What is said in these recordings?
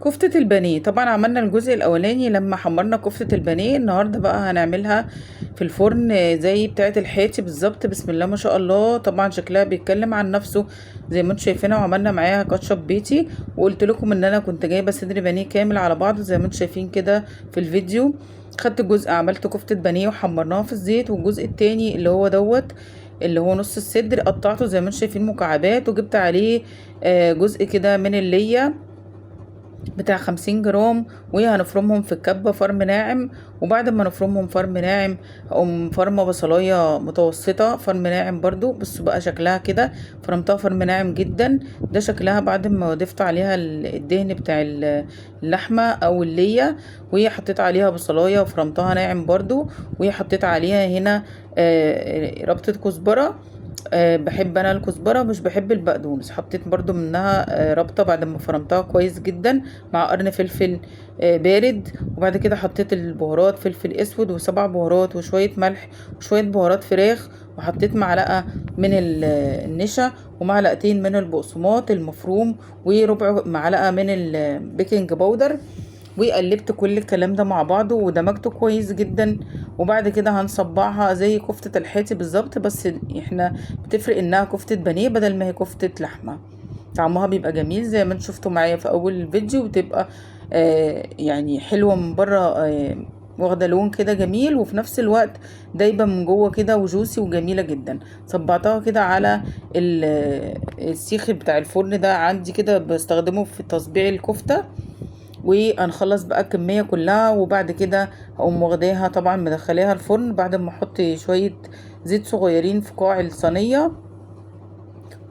كفتة البانيه طبعا عملنا الجزء الاولاني لما حمرنا كفتة البانيه. النهارده بقى هنعملها في الفرن زي بتاعة الحياتي بالظبط. بسم الله ما شاء الله، طبعا شكلها بيتكلم عن نفسه زي ما انتم شايفينها. وعملنا معاها كاتشب بيتي، وقلت لكم ان انا كنت جايبه صدر بانيه كامل على بعضه زي ما انتم شايفين كده في الفيديو. خدت جزء عملت كفتة بانيه وحمرناها في الزيت، والجزء التاني اللي هو اللي هو نص الصدر قطعته زي ما انتم شايفين مكعبات، وجبت عليه جزء كده من اللية بتاع 50 جرام، وهنفرمهم في الكبة فرم ناعم. وبعد ما نفرمهم فرم ناعم هقوم فرمة بصلاية متوسطة فرم ناعم برضو. بصوا بقى شكلها كده، فرمتها فرم ناعم جدا. ده شكلها بعد ما ضفت عليها الدهن بتاع اللحمة او اللية، وهي حطيت عليها بصلاية وفرمتها ناعم برضو. وهي حطيت عليها هنا ربطة كزبرة. بحب انا الكزبره، مش بحب البقدونس. حطيت برضو منها ربطه بعد ما فرمتها كويس جدا مع قرن فلفل بارد. وبعد كده حطيت البهارات، فلفل اسود وسبع بهارات وشويه ملح وشويه بهارات فراخ. وحطيت معلقه من النشا ومعلقتين من البقسماط المفروم وربع معلقه من البيكنج باودر. وقلبت كل الكلام ده مع بعضه ودمجته كويس جدا. وبعد كده هنصبعها زي كفتة الحاتي بالظبط، بس احنا بتفرق انها كفتة بانيه بدل ما هي كفتة لحمة. طعمها بيبقى جميل زي ما انتم شفتوا معايا في اول الفيديو، بتبقى يعني حلوة من بره، واخده لون كده جميل، وفي نفس الوقت دايبه من جوه كده وجوسي وجميله جدا. صبعتها كده على السيخ بتاع الفرن ده عندي كده، بستخدمه في تصبيع الكفته. وهنخلص بقى الكمية كلها، وبعد كده هقوم واخداها طبعا مدخلاها الفرن بعد ما احط شوية زيت صغيرين في قاع الصينية،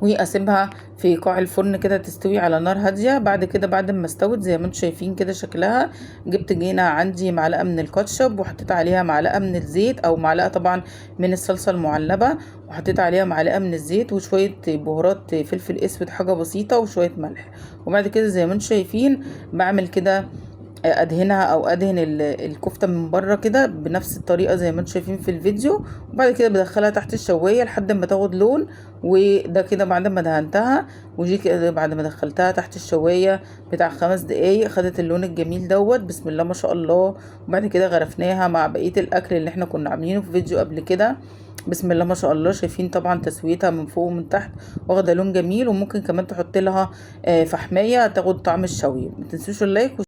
واسيبها في قاع الفرن كده تستوي على نار هاديه. بعد كده بعد ما استوت زي ما انتم شايفين كده شكلها، جبت جينا عندي معلقه من الكاتشب وحطيت عليها معلقه من الزيت، او معلقه طبعا من الصلصه المعلبه، وحطيت عليها معلقه من الزيت وشويه بهارات فلفل اسود حاجه بسيطه وشويه ملح. وبعد كده زي ما انتم شايفين بعمل كده ادهنها او ادهن الكفته من بره كده بنفس الطريقه زي ما انتم شايفين في الفيديو. وبعد كده بدخلها تحت الشوايه لحد ما تاخد لون. وده كده بعد ما دهنتها، ودي كده بعد ما دخلتها تحت الشوايه بتاع 5 دقايق خدت اللون الجميل دوت. بسم الله ما شاء الله. وبعد كده غرفناها مع بقيه الاكل اللي احنا كنا عاملينه في فيديو قبل كده. بسم الله ما شاء الله. شايفين طبعا تسويتها من فوق ومن تحت واخده لون جميل. وممكن كمان تحط لها فحميه تاخد طعم الشوي. ما تنسوش اللايك.